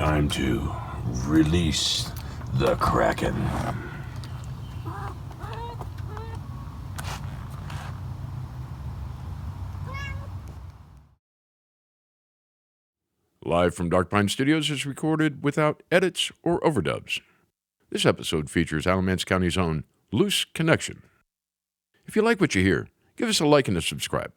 Time to release the Kraken. Live from Dark Pine Studios is recorded without edits or overdubs. This episode features Alamance County's own Loose Connection. If you like what you hear, give us a like and a subscribe.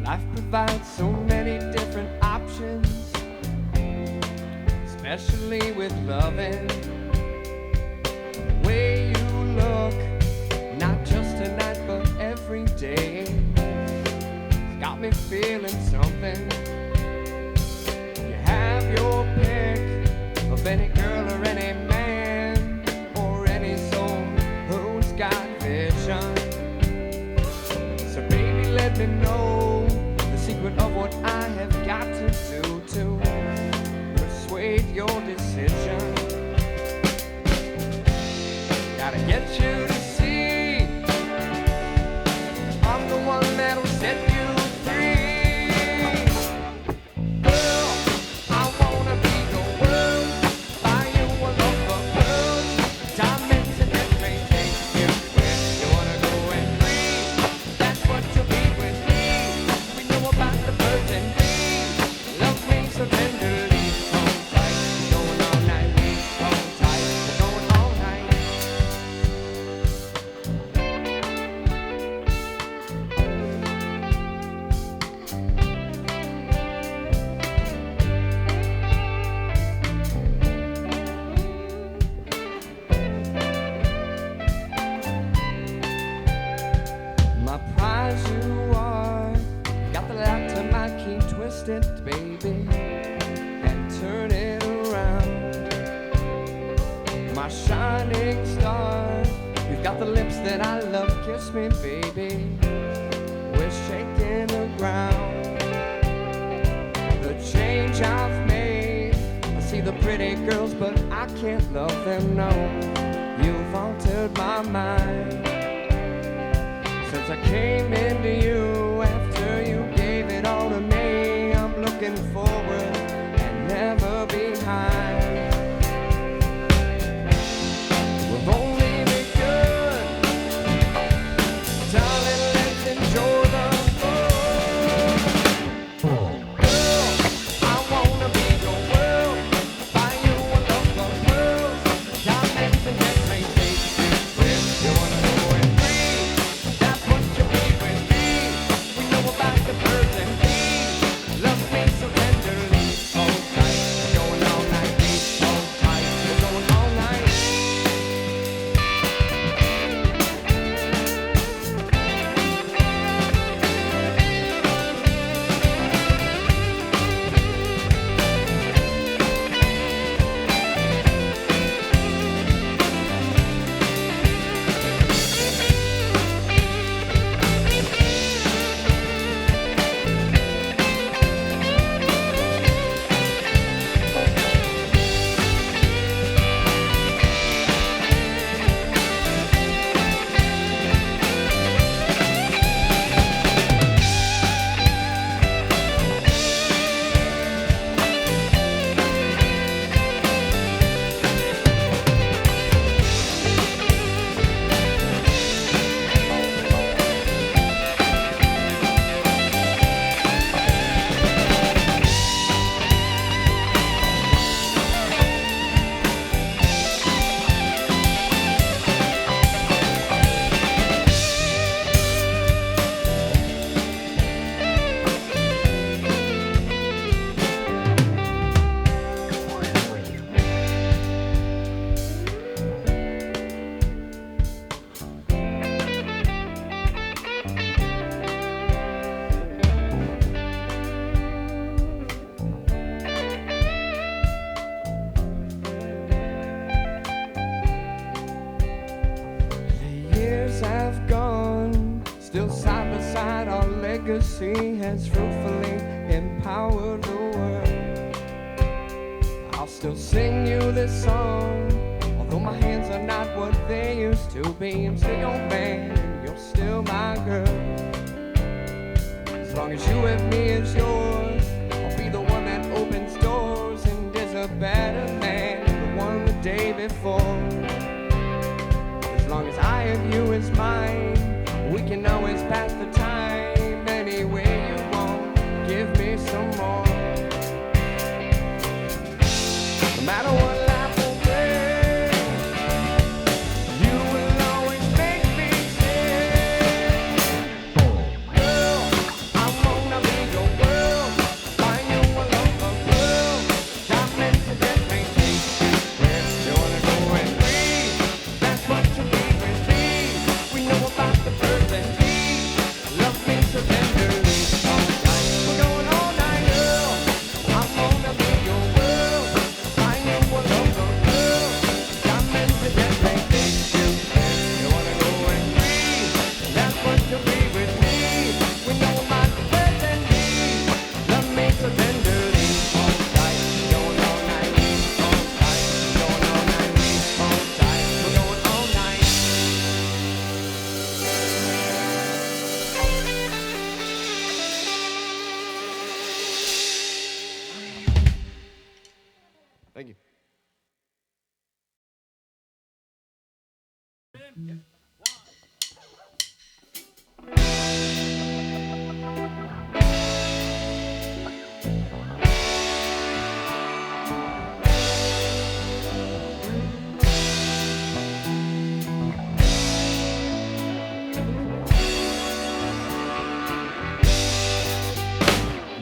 Life provides so many different options, especially with loving. The way you look, not just tonight but every day, it's got me feeling something. You have your pick of any girl or any man or any soul who's got vision. So baby, let me know the secret of what I have got to do to persuade your decision. Gotta get you to see I'm the one that'll set you free. Girl, I wanna be your world, buy you a love for pearls, diamonds and everything. If you wanna go and free, that's what you'll be with me. We know about the birds and bees. Love me so tenderly. Hold tight, we're going all night. Hold tight, we're going all night. My prize you are. Got the lock to my key, twist it, baby, and turn it around. My shining star. You've got the lips that I love, kiss me, baby. We're shaking the ground. The change I've made. I see the pretty girls, but I can't love them, no. You've altered my mind. Since I came into you, after you gave it all to me, I'm looking forward and never behind. We've only begun, darling, let's enjoy the fun. Girl, I wanna be your world, buy you a love for pearls, diamonds and everything. If you wanna go and free, that's what you'll be with me. sea has fruitfully empowered the world. I'll still sing you this song, although my hands are not what they used to be. I'm still your man and you're still my girl. As long as you have me as yours, I'll be the one that opens doors and is a better man than the one the day before. As long as I have you as mine, we can always pass the time any way you want. Give me some more. No matter what life will bring, you will always make me sing. Girl, I wanna be your world. Find you a lover, girl. Diamonds to get me deep. You wanna go and breathe. That's what you need with me. We know about the birds and bees. Love me so tenderly. All night, we're going all night, girl. I wanna be your world. Find you a lover, girl. Diamonds to get me deep. You wanna go and breathe. That's what you need with me. We know about the birds and bees. Love me so tenderly. All night, going all night. All night, going all night. All night, we're going all night. Thank you.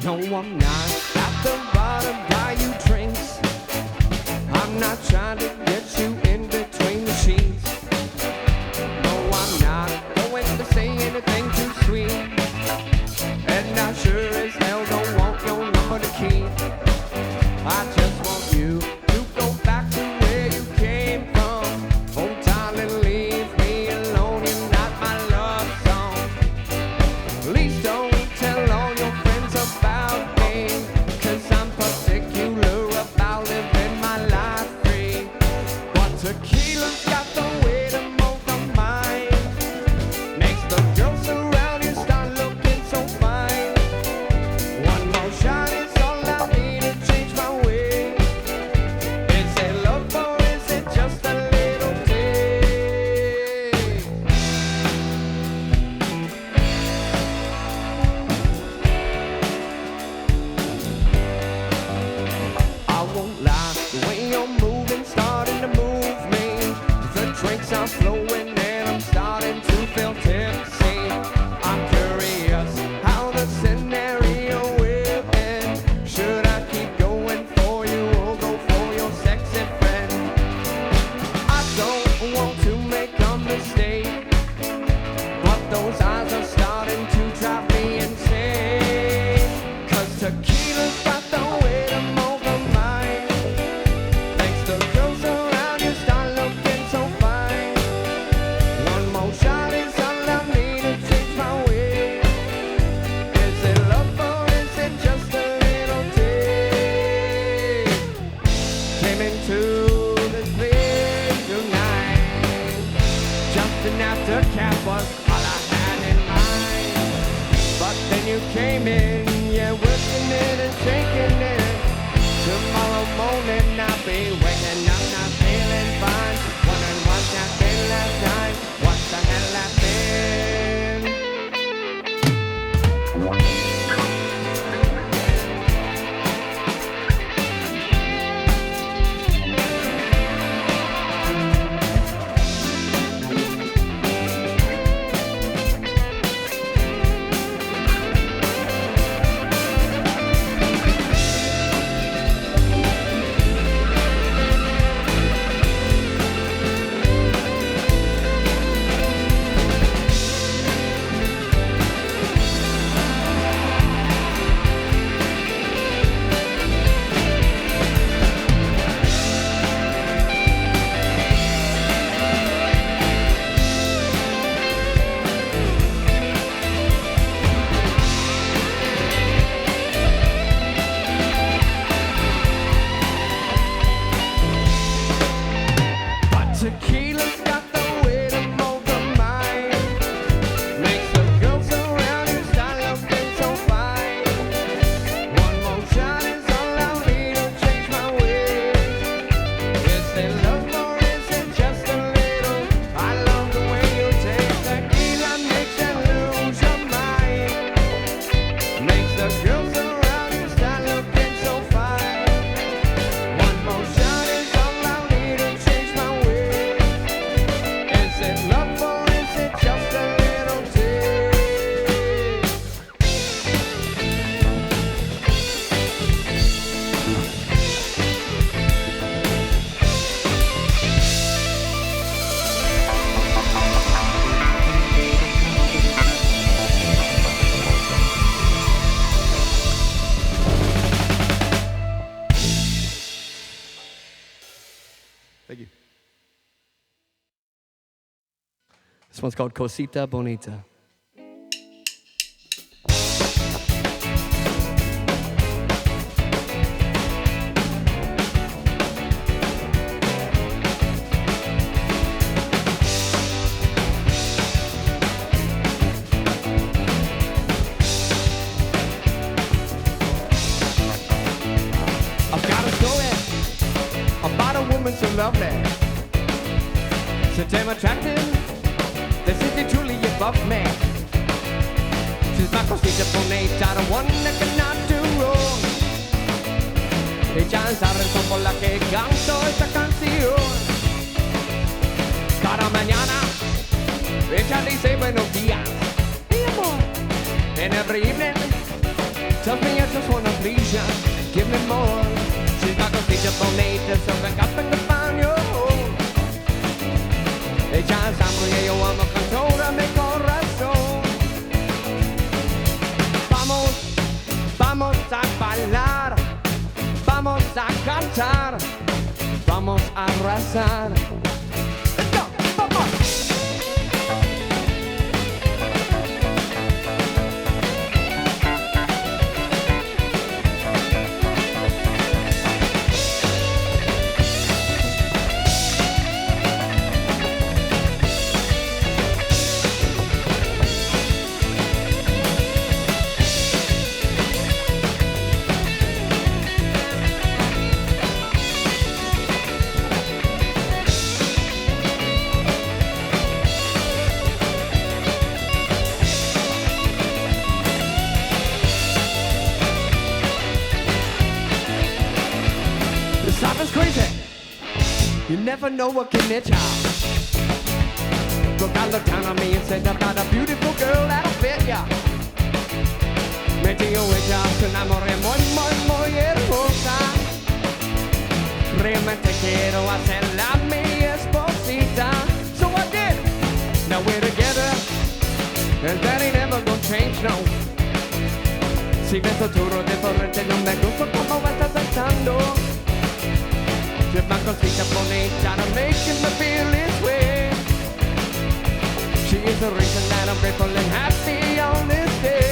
No, I'm not at the bottom, buy you drinks. I'm not trying to get you in between the sheets. No, I'm not going to say anything too sweet. And I sure as hell don't want your number to keep. I just want you to go back to where you came from. Oh, darling, leave me alone, you're not my love song. Please don't tell all your friends about me, 'cause I'm particular about living my life free. But tequila's got the way to move the mind. Makes the girls around you start looking so fine. One more shot is all I need to change my way. Is it love or is it just a little taste? I won't lie, the way you're moving, starting to move me. The drinks are flowing and I'm starting to feel tipsy. I'm curious how the scenario will end. Should I keep going for you or go for your sexy friend? I don't want to make a mistake, but those eyes are starting to drive me insane. 'Cause tequila's got the way to move the mind. Makes the girls around you start looking so fine. One more shot is all I need to change my way. Is it love or is it just a little taste? Came into this place tonight, jumping after cap was all I had in mind. But then you came in, yeah, working it and shaking it. Tomorrow morning I'll be waking up not feeling fine. Wondering what's that been last night? What the hell I've been? This one's called Cosita, Bonita. I've got a story about a woman so lovely, so damn attractive. This is truly above me. She's my Cosita Bonita, the one that cannot do wrong. Ella es la razón por la que canto esta canción. Cada mañana ella dice buenos días, mi amor. And every evening tells me I just wanna please ya and give me more. She's my Cosita Bonita, so back up in the baño. Ella es hambre y yo amo con toda mi corazón. Vamos, vamos a bailar, vamos a cantar, vamos a arrasar. Let's go, vamos. Life is crazy. You never know what can hit ya. Look, I look down on me and said, I've got a beautiful girl that'll fit ya. Metió ella, se enamoré muy, muy, muy hermosa. Realmente quiero hacerla mi esposita. So I did. Now we're together, and that ain't ever gonna change, no. Si ves futuro diferente, no me gusta como estás pensando. She's my Cosita Bonita, to making me feel this way. She is the reason that I'm grateful and happy on this day.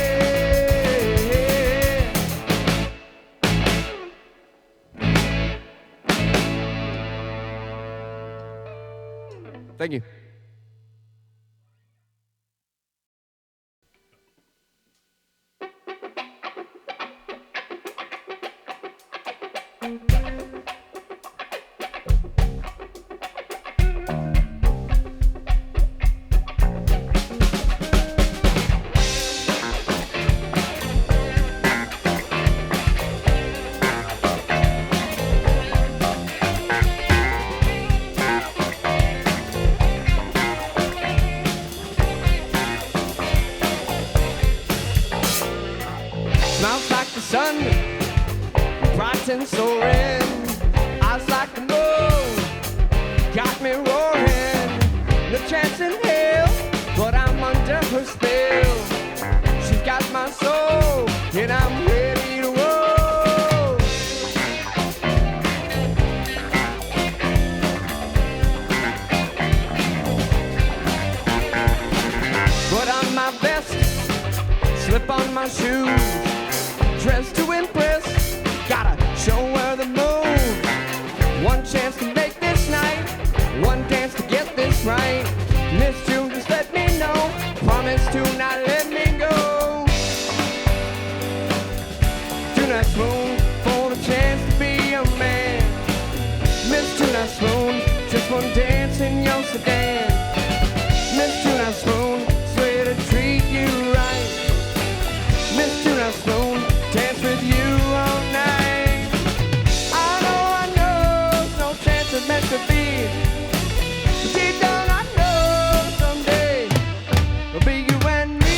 Thank you. Smells like the sun, bright and soaring. Eyes like the moon, got me roaring. No chance in hell, but I'm under her spell. She's got my soul, and I'm ready to roll. Put on my vest, slip on my shoes. Dressed to impress, gotta show her the move. One chance to make this night, one dance to get this right. Miss June, just let me know. Promise to not let me go. Tonight, Swoon, for the chance to be a man. Miss Tonight, Swoon, just one dance in your sedan. Miss Tonight, Swoon, swear to treat you right. Miss Tonight, Swoon, dance with you all night. I know, there's no chance it's meant to be. But deep down I know someday it'll be you and me.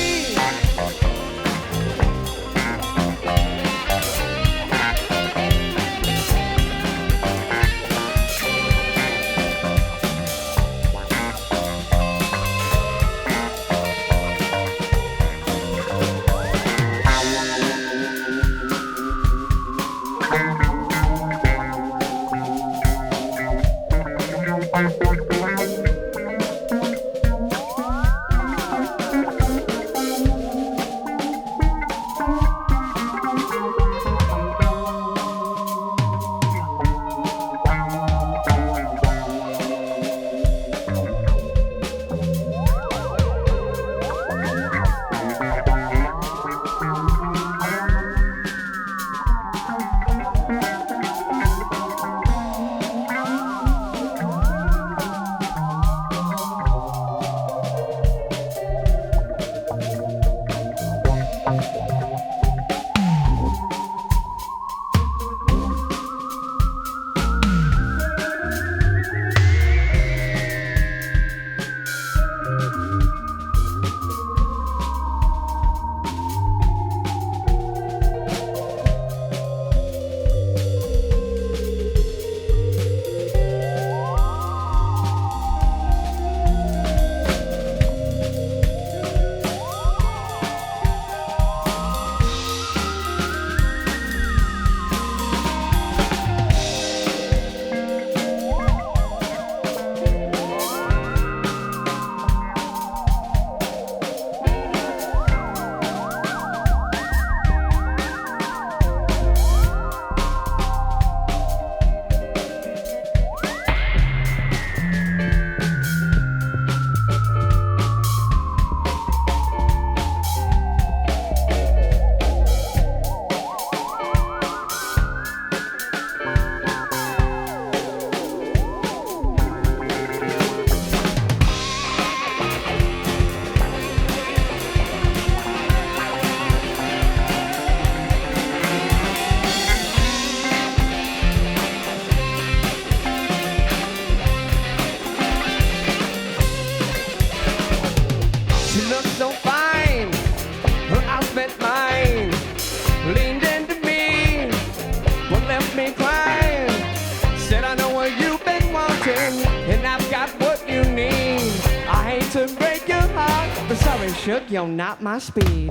you should, you're not my speed.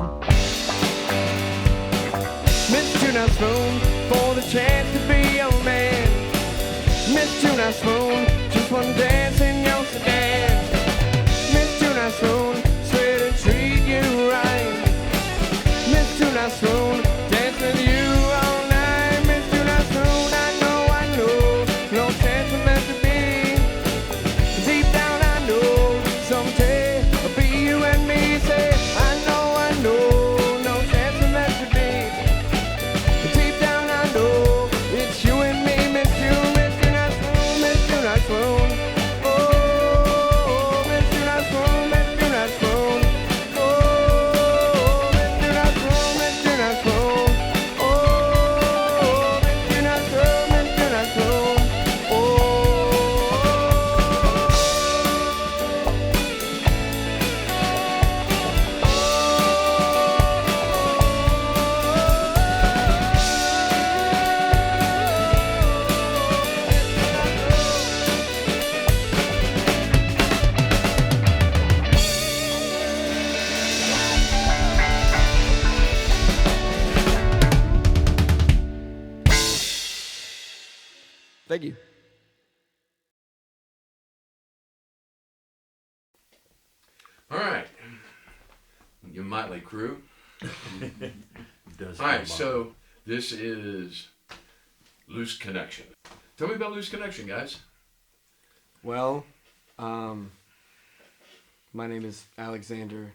Miss Tuna Swoon, for the chance to be your man. Miss Tuna Swoon, just one dance in your sedan. Miss Tuna Swoon, swear to treat you right. Miss Tuna Swoon, dance with you all night. Miss Tuna Swoon, I know, no chance of meant to be. Deep down I know, someday it'll be you and me. Say, I know, no chance of meant to be. Deep down I know, it's you and me. Miss Tuna Swoon, Miss Tuna Swoon. Oh, Miss Tuna Swoon, Miss Tuna Swoon. Oh, Miss Tuna Swoon, Miss Tuna Swoon. Oh, Miss Tuna Swoon, Miss Tuna Swoon. Thank you. All right. Your motley crew. Does All right, come so this is Loose Connection. Tell me about Loose Connection, guys. Well, my name is Alexander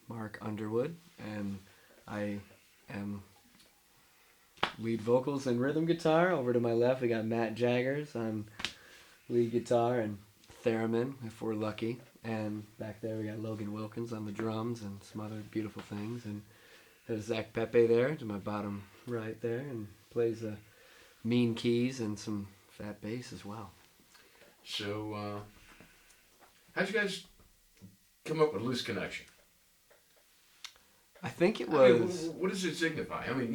Mark Underwood, and I am lead vocals and rhythm guitar. Over to my left, we got Matt Jaggers. I'm lead guitar and theremin, if we're lucky. And back there, we got Logan Wilkins on the drums and some other beautiful things. And there's Zach Pepe there to my bottom right there, and plays the mean keys and some fat bass as well. So, how'd you guys come up with Loose Connection? I think it I mean, was. what does it signify? I mean,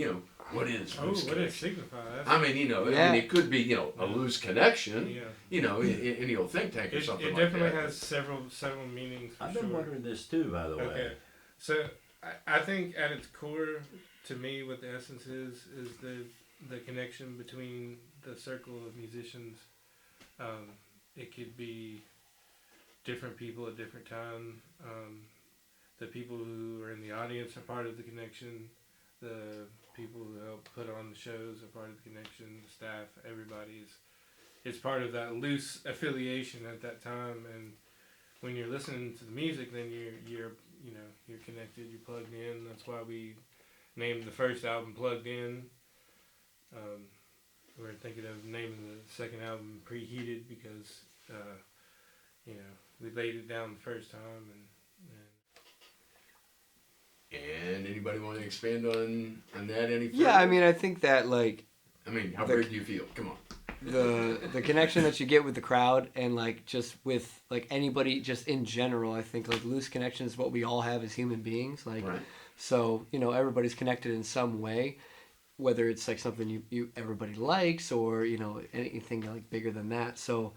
what is Oh, loose what does it connection? signify? I mean, Yeah. it could be, a loose connection, Yeah. in the old think tank or something It like definitely that. has several meanings. For I've been sure. wondering this too, by the way. Okay, so I think at its core, to me, what the essence is the connection between the circle of musicians. It could be different people at different times. The people who are in the audience are part of the connection. The people who help put on the shows are part of the connection. The staff, everybody's. It's part of that loose affiliation at that time. And when you're listening to the music, then you're connected. You're plugged in. That's why we named the first album "Plugged In." We're thinking of naming the second album "Preheated" because we laid it down the first time and And anybody want to expand on that any further? Yeah, I mean, I think that how big do you feel? Come on. the connection that you get with the crowd and just with anybody just in general, I think loose connection is what we all have as human beings. Right. So everybody's connected in some way, whether it's something you everybody likes or anything bigger than that. So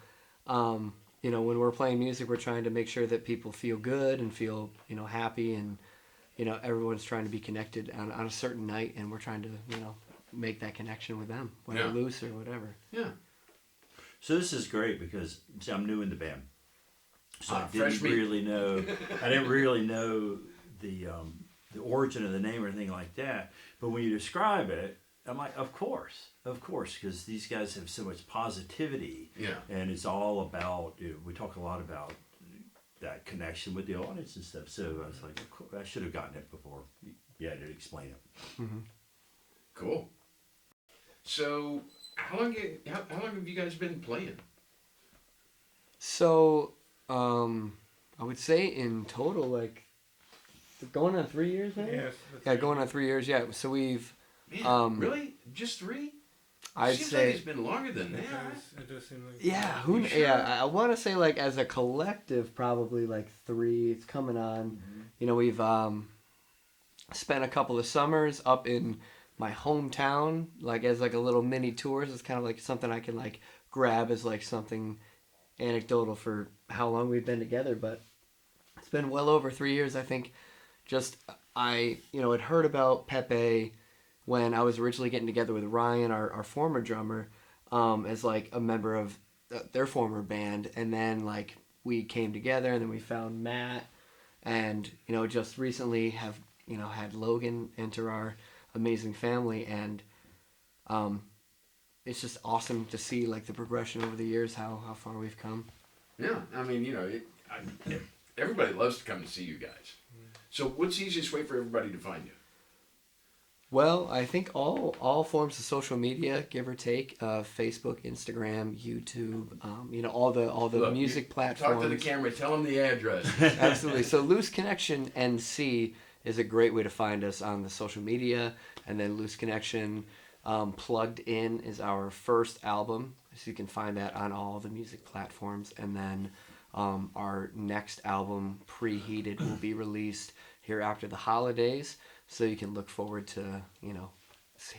when we're playing music, we're trying to make sure that people feel good and feel happy, and everyone's trying to be connected on a certain night, and we're trying to make that connection with them, whether loose or whatever. Yeah. So this is great because I'm new in the band, so I fresh didn't meat. really know. I didn't really know the origin of the name or anything like that. But when you describe it, I'm like, of course, because these guys have so much positivity. Yeah. And it's all about. We talk a lot about that connection with the audience and stuff. So I was like, of course, I should have gotten it before. Yeah, to explain it. Mm-hmm. Cool. So, how long have you guys been playing? So, I would say in total, going on 3 years now? yes. Yeah, going on 3 years, yeah. So we've, Man, really? Just 3? I'd Seems say, like it's been longer than that. It does seem like yeah, You sure? I want to say, as a collective, probably, 3. It's coming on. We've, spent a couple of summers up in my hometown, as a little mini tours. It's kind of something I can, grab as, something anecdotal for how long we've been together, but it's been well over 3 years, I think. I had heard about Pepe when I was originally getting together with Ryan, our former drummer, as like a member of their former band, and then like we came together, and then we found Matt, and just recently have had Logan enter our amazing family, and it's just awesome to see like the progression over the years, how far we've come. Yeah, I mean, everybody loves to come to see you guys. So what's the easiest way for everybody to find you? Well, I think all forms of social media, give or take, Facebook, Instagram, YouTube, all the Look, music platforms. Talk to the camera. Tell them the address. Absolutely. So Loose Connection NC is a great way to find us on the social media, and then Loose Connection Plugged In is our first album, so you can find that on all the music platforms, and then our next album, Preheated, will be released here after the holidays. So you can look forward to,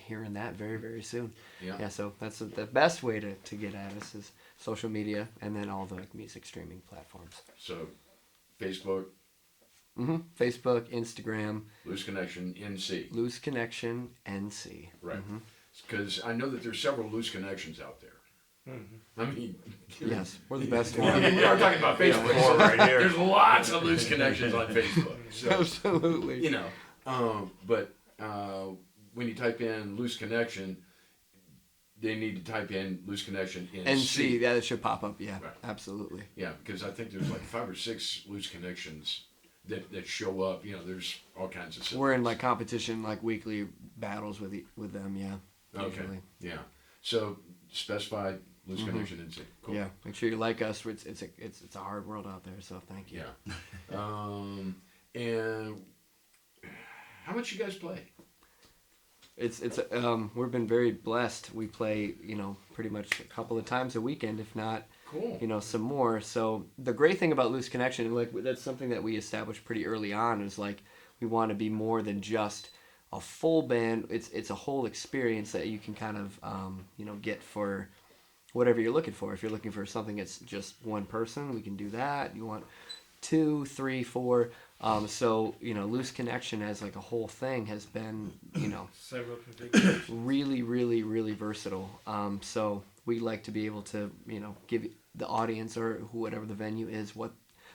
hearing that very, very soon. Yeah, so that's the best way to get at us is social media and then all the music streaming platforms. So, Facebook. Facebook, Instagram. Loose Connection NC. Loose Connection NC. Right. Because I know that there's several Loose Connections out there. I mean, yes, we're the best I one. mean, we are talking about Facebook. So right here. There's lots of Loose Connections on Facebook. So, Absolutely. But when you type in Loose Connection, they need to type in Loose Connection NC, yeah, that should pop up. Yeah, Right. Absolutely. Yeah, because I think there's like 5 or 6 Loose Connections that show up. There's all kinds of stuff. We're in like competition, like weekly battles with them. Yeah. Okay. Usually. Yeah. So specify Loose Connection NC. Cool. Yeah. Make sure you like us. It's a hard world out there. So thank you. Yeah. And how much you guys play? We've been very blessed. We play, pretty much a couple of times a weekend, if not, Cool. Some more. So the great thing about Loose Connection, like that's something that we established pretty early on, is like we want to be more than just a full band. It's a whole experience that you can kind of, get for whatever you're looking for. If you're looking for something that's just one person, we can do that. You want 2, 3, 4. So Loose Connection as like a whole thing has been Several configurations. really, really, really versatile. So we like to be able to give the audience or whatever the venue is what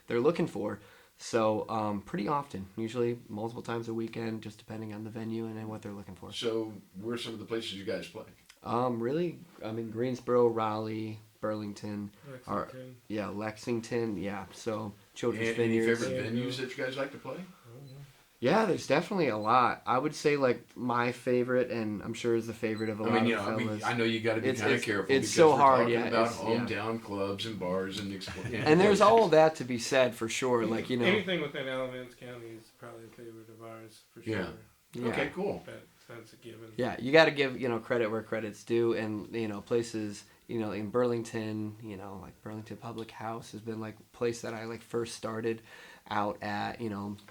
they're looking for. So pretty often, usually multiple times a weekend, just depending on the venue and what they're looking for. So where are some of the places you guys play? Really, I mean Greensboro, Raleigh, Burlington, Lexington. Lexington, yeah. So Children's Any Vineyards. favorite venues that you guys like to play? Yeah, there's definitely a lot. I would say like my favorite, and I'm sure is the favorite of a lot of fellas. I know you got to be kind of careful. It's because so we're hard, talking yeah. about hometown clubs and bars and And there's all of that to be said for sure. Like anything within Alamance County is probably a favorite of ours for sure. Yeah. Okay, cool. That's a given. Yeah, you got to give credit where credit's due, and places in Burlington, like Burlington Public House has been like a place that I like first started out at,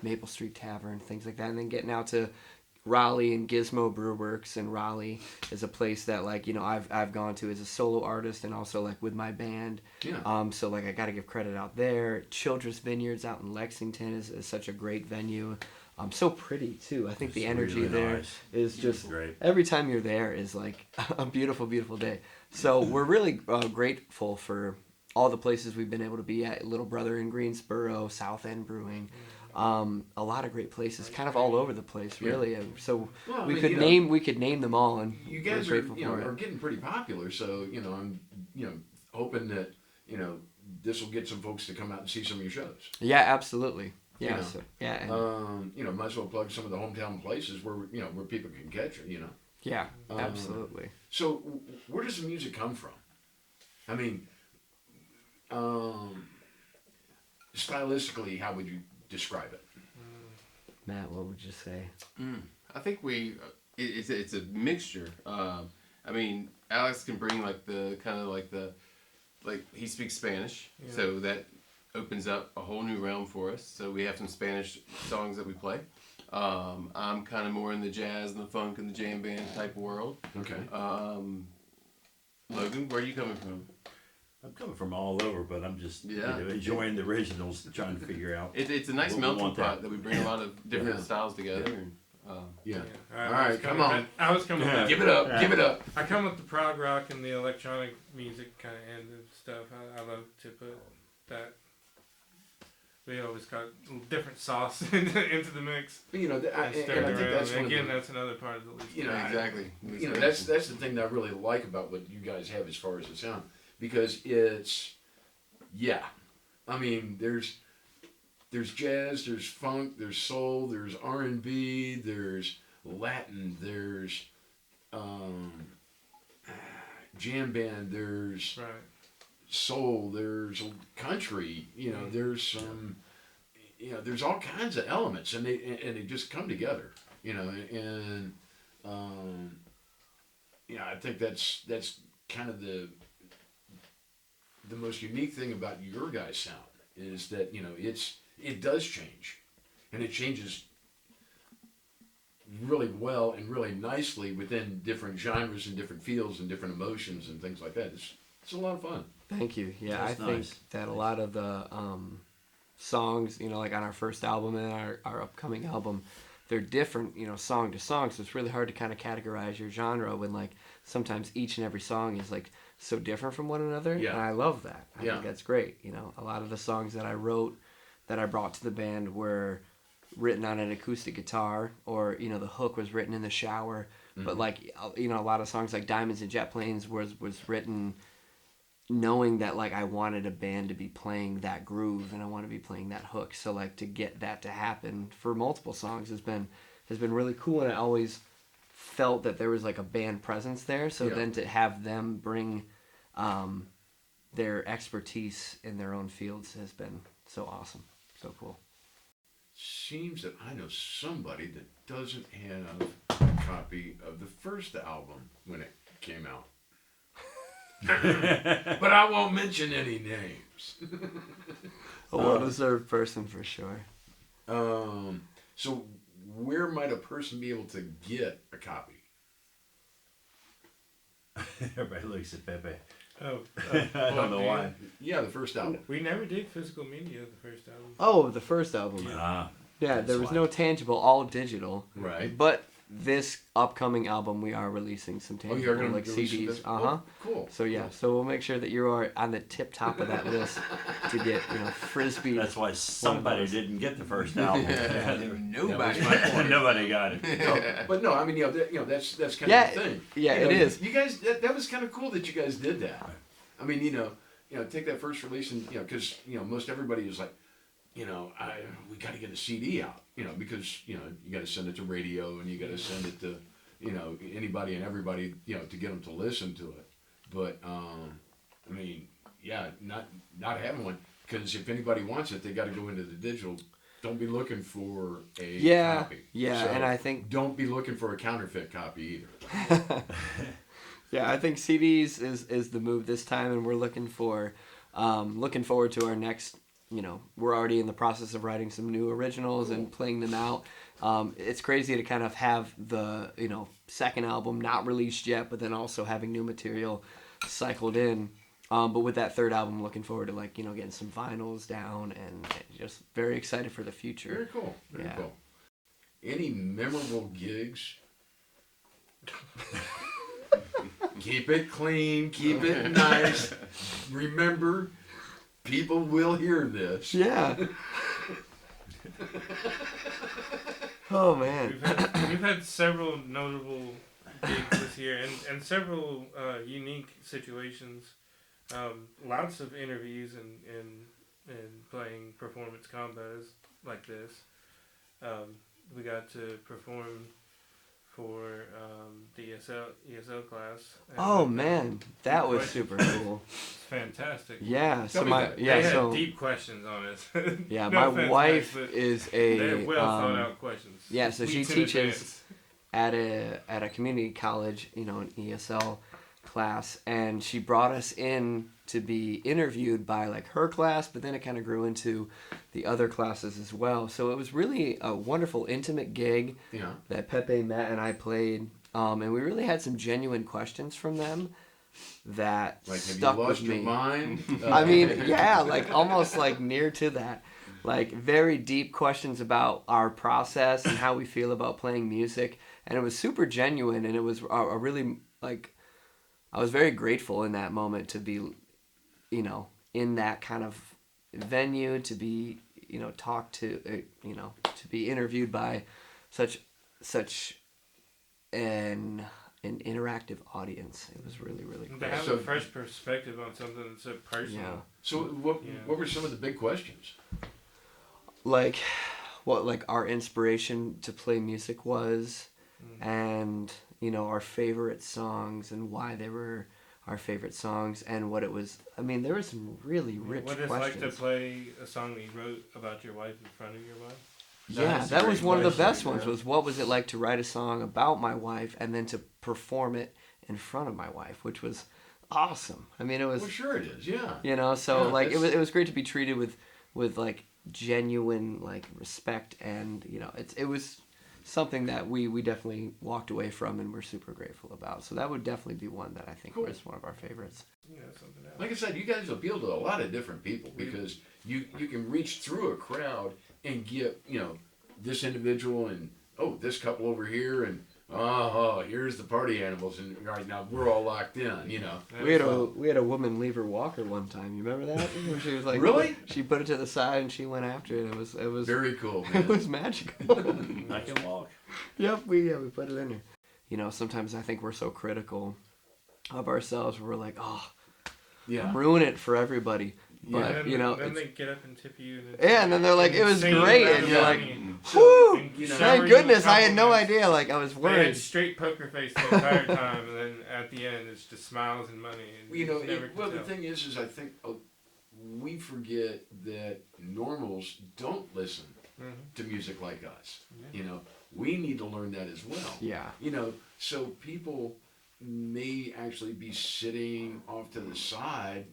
Maple Street Tavern, things like that, and then getting out to Raleigh and Gizmo Brewworks, and Raleigh is a place that like I've gone to as a solo artist and also like with my band. Yeah. So like I got to give credit out there. Children's Vineyards out in Lexington is such a great venue. So pretty too. I think the energy really there nice. is just Great. every time you're there is like a beautiful, beautiful day. So we're really grateful for all the places we've been able to be at. Little Brother in Greensboro, South End Brewing, a lot of great places, kind of all over the place, really. And so we could name them all, and you guys we're are grateful for it. are getting pretty popular. So I'm hoping that this will get some folks to come out and see some of your shows. Yeah, absolutely. Yeah, Might as well plug some of the hometown places where where people can catch you. Yeah, absolutely. So where does the music come from? I mean, stylistically, how would you describe it? Matt, what would you say? I think it's a mixture. I mean, Alex can bring like he speaks Spanish, so that opens up a whole new realm for us. So we have some Spanish songs that we play. I'm kind of more in the jazz and the funk and the jam band type of world. Okay. Logan, where are you coming from? I'm coming from all over, but I'm just Yeah. enjoying the originals, trying to figure out. It's a nice What we melting want pot that. that we bring a lot of different Yeah. styles together. And, Yeah. All right, come on. I was coming with Give it up. Give it up. I come with the prog rock and the electronic music kind of end of stuff. I love to put that. We always got a different sauce into the mix. But, you know, and I And think stir it that's around. one Again, of the, that's another part of the lead. you know, exactly. you know, that's the thing that I really like about what you guys have as far as the sound, because it's, yeah, I mean, there's jazz, there's funk, there's soul, there's R&B, there's Latin, there's jam band, there's Right. soul, there's country, you know, there's some, you know, there's all kinds of elements, and they just come together, you know, and you know, I think that's kind of the most unique thing about your guys' sound is that, you know, it does change, and it changes really well and really nicely within different genres and different feels and different emotions and things like that. It's a lot of fun. Thank you. Yeah, That's I think nice. that a lot of the songs, you know, like on our first album and our upcoming album, they're different, you know, song to song. So it's really hard to kind of categorize your genre when, like, sometimes each and every song is, like, so different from one another. Yeah. And I love that. I Yeah. think that's great. You know, a lot of the songs that I wrote, that I brought to the band were written on an acoustic guitar, or, you know, the hook was written in the shower. But, like, you know, a lot of songs like Diamonds and Jet Planes was written knowing that, like, I wanted a band to be playing that groove and I want to be playing that hook. So, like, to get that to happen for multiple songs has been really cool, and I always felt that there was, like, a band presence there. So Yeah. then to have them bring their expertise in their own fields has been so awesome, so cool. Seems that I know somebody that doesn't have a copy of the first album when it came out. But I won't mention any names. A well-deserved person for sure. So where might a person be able to get a copy? Everybody looks at Pepe. Oh, I don't know why. Yeah, the first album. We never did physical media the first album. Oh, the first album. Ah, Yeah, That's there was why. no tangible, all digital. Right. But this upcoming album, we are releasing some Oh, tangible, you're going to like CDs. Cool. So yeah, so we'll make sure that you are on the tip top of that list to get, you know, Frisbee. that's why somebody didn't get the first album. Nobody. Nobody got it. But no, I mean, that's kind Yeah, of the thing. yeah, You know, it is. You guys, that was kind of cool that you guys did that. I mean, you know, take that first release and, you know, because, you know, most everybody is like, you know, we got to get a CD out, you know, because, you know, you got to send it to radio and you got to send it to, you know, anybody and everybody, you know, to get them to listen to it. But, I mean, yeah, not having one, because if anybody wants it, they got to go into the digital. Don't be looking for a copy. Yeah, So and I think don't be looking for a counterfeit copy either. yeah, I think CDs is the move this time, and we're looking forward to our next. You know, we're already in the process of writing some new originals and playing them out. It's crazy to kind of have the, you know, second album not released yet, but then also having new material cycled in. But with that third album, looking forward to, like, you know, getting some vinyls down and just very excited for the future. Very cool. Very Yeah. cool. Any memorable gigs? Keep it clean. Keep it nice. Remember, people will hear this. Yeah. Oh man. We've had several notable gigs this year and several unique situations. Lots of interviews and playing performance combos like this. We got to perform for the ESL class. And Oh man, that was super cool. It's fantastic. Yeah. So me my about it. They yeah had so deep questions on us. yeah No my offense, wife guys, but is they a had well thought out questions. yeah, so she Weeks in teaches advance. at a community college, you know, an ESL class, and she brought us in to be interviewed by, like, her class, but then it kind of grew into the other classes as well. So it was really a wonderful, intimate gig Yeah. that Pepe, Matt, and I played, and we really had some genuine questions from them that Like, have stuck you lost with your me. mind? I mean, yeah, like almost like near to that. Like very deep questions about our process and how we feel about playing music. And it was super genuine, and it was a really, like, I was very grateful in that moment to be, in that kind of venue, to be, talked to, to be interviewed by such an interactive audience. It was really, really To great. have a fresh perspective on something that's so personal. Yeah. So what were some of the big questions? Like what our inspiration to play music was, and our favorite songs and why they were our favorite songs, and what it was. I mean, there were some really rich What it's questions. like to play a song that you wrote about your wife in front of your wife? Yeah, That's a that great was one of the best question, ones. yeah. Was what was it like to write a song about my wife and then to perform it in front of my wife, which was awesome. I mean, it was Well, sure it is. Yeah. so Yeah, like that's- it was great to be treated with like genuine like respect, and it was something that we definitely walked away from and we're super grateful about. So that would definitely be one that I think Cool. was one of our favorites. Yeah, something else. Like I said, you guys appeal to a lot of different people because you can reach through a crowd and get, this individual and, this couple over here and, here's the party animals, and right now we're all locked in, We had a woman leave her walker one time. You remember that? Where she was like, Really? She put it to the side and she went after it. It was Very cool, it man. was magical. I can walk. Yep, we put it in there. Sometimes I think we're so critical of ourselves. We're like, Yeah. ruin it for everybody. Yeah. But then, it's- then they get up and tip you. And yeah, and then they're like, it was insane great, amount and of you're like, money and whew, and shower you thank with goodness, I had no compliments. idea. Like, I was They had worried. straight poker face the entire time, and then at the end it's just smiles and money. And you never can The tell. thing is I think we forget that normals don't listen to music like us. We need to learn that as well. Yeah. So people may actually be sitting off to the side,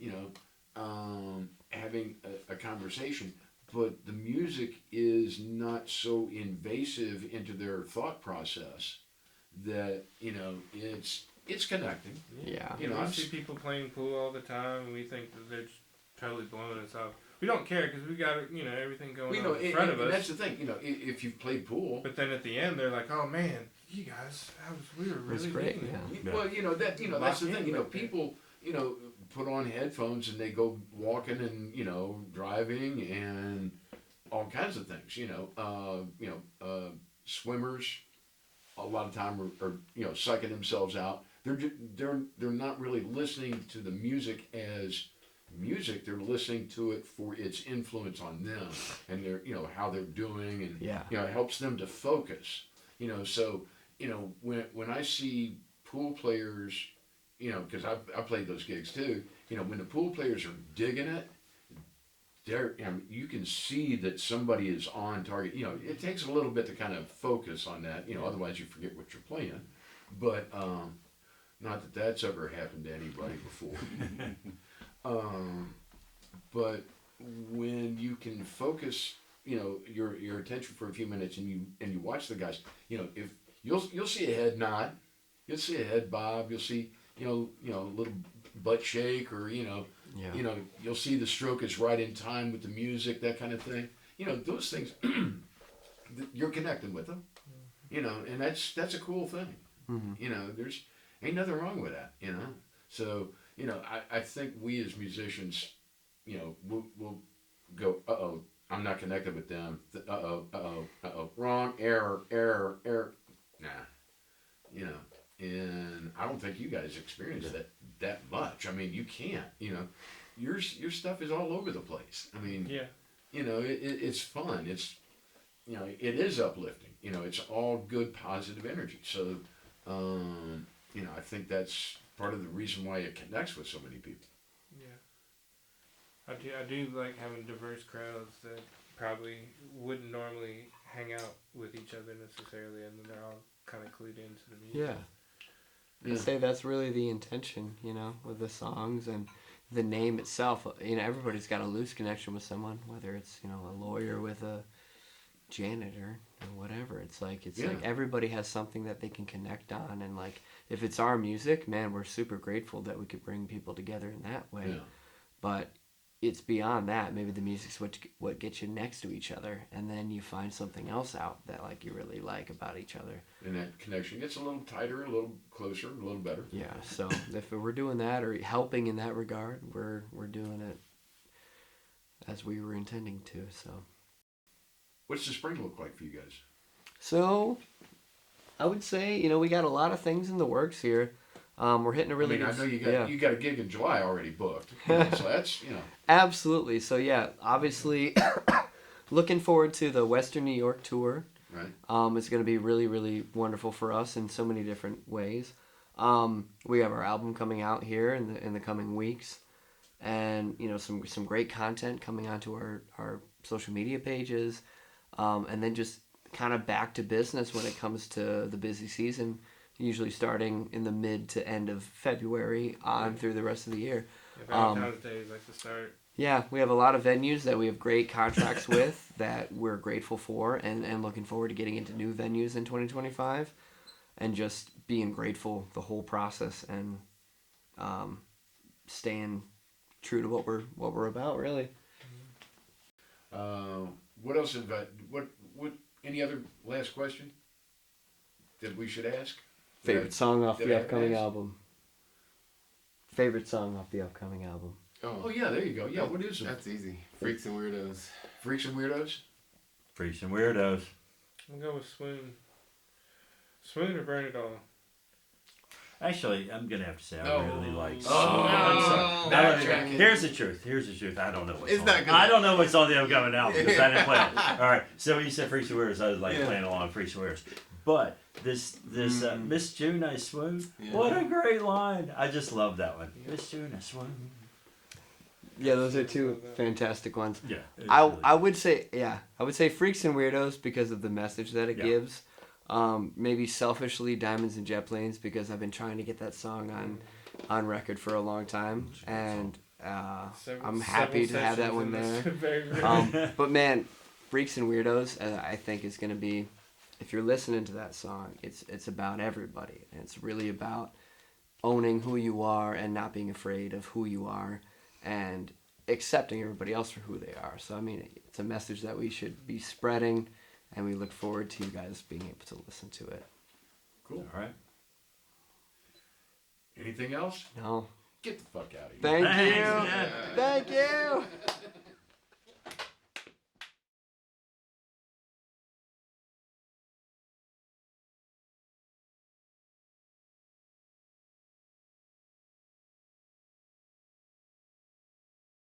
having a conversation, but the music is not so invasive into their thought process that, it's connecting. Yeah. You know, we I've see people playing pool all the time, and we think that they're just totally blowing us off. We don't care because we got everything going on in front of and us. that's the thing, if you've played pool, But then at the end, they're like, "Oh man, you guys, we were really It was great, digging it." yeah. well, that's the Lock thing, in right there. people, put on headphones and they go walking and, driving and all kinds of things, swimmers a lot of time are psyching themselves out. They're not really listening to the music as music. They're listening to it for its influence on them and their how they're doing, and Yeah. it helps them to focus. So when I see pool players, because I played those gigs too. When the pool players are digging it, you can see that somebody is on target. It takes a little bit to kind of focus on that. Otherwise you forget what you're playing. But not that that's ever happened to anybody before. But when you can focus, your attention for a few minutes, and you watch the guys, if you'll see a head nod, you'll see a head bob, you'll see a little butt shake, or you'll see the stroke is right in time with the music, that kind of thing. Those things, you're connecting with them, and that's a cool thing. There's ain't nothing wrong with that, So, I think we as musicians, we'll go, I'm not connected with them. Wrong, error. Nah, and I don't think you guys experience that much. I mean, you can't, your stuff is all over the place. I mean, Yeah. it's fun. It's, it is uplifting. It's all good, positive energy. So, I think that's part of the reason why it connects with so many people. Yeah. I do like having diverse crowds that probably wouldn't normally hang out with each other necessarily, and then they're all kind of clued into the music. Yeah. I'd say that's really the intention, with the songs and the name itself. Everybody's got a loose connection with someone, whether it's, a lawyer with a janitor, whatever. It's like Yeah. everybody has something that they can connect on, and like if it's our music, man, we're super grateful that we could bring people together in that way. Yeah. But it's beyond that. Maybe the music's what gets you next to each other, and then you find something else out that like you really like about each other. And that connection gets a little tighter, a little closer, a little better. Yeah. So if we're doing that or helping in that regard, we're doing it as we were intending to. So. What's the spring look like for you guys? So, I would say we got a lot of things in the works here. We're hitting a really. I good, know yeah. you got a gig in July already booked, so that's Absolutely. So yeah, obviously, looking forward to the Western New York tour. right. It's going to be really, really wonderful for us in so many different ways. We have our album coming out here in the coming weeks, and some great content coming onto our social media pages. And then just kind of back to business when it comes to the busy season, usually starting in the mid to end of February on through the rest of the year. Yeah, Valentine's Day is like the start. Yeah, we have a lot of venues that we have great contracts with that we're grateful for, and looking forward to getting into new venues in 2025, and just being grateful the whole process, and staying true to what we're about, really. What else? What? Any other last question that we should ask? Favorite song off did the I upcoming ask? album. Favorite song off the upcoming album. Oh yeah, there you go. Yeah, what is it? That's easy. Freaks and Weirdos. Freaks and Weirdos. Freaks and Weirdos. I'm going with Swoon. Swoon or Burn It All. Actually, I'm gonna have to say I really like. Oh, I'm sorry. no. No, here's the truth. Here's the truth. I don't know what's It's on. not good. I don't know what's on the upcoming album because I didn't play it. All right. So when you said Freaks and Weirdos, I was like playing along with Freaks and Weirdos. But this Miss June, I swoon. Yeah. What a great line! I just love that one. Miss June, I swoon. Yeah, those are two fantastic ones. Yeah. I would say Freaks and Weirdos because of the message that it Yeah. gives. Maybe selfishly Diamonds and Jet Planes because I've been trying to get that song on record for a long time, and I'm happy to have that one there. But man, Freaks and Weirdos I think is gonna be, if you're listening to that song, it's about everybody, and it's really about owning who you are and not being afraid of who you are, and accepting everybody else for who they are. So I mean, it's a message that we should be spreading, and we look forward to you guys being able to listen to it. Cool. All right. Anything else? No. Get the fuck out of here. Thank Thanks, you. man. Thank you.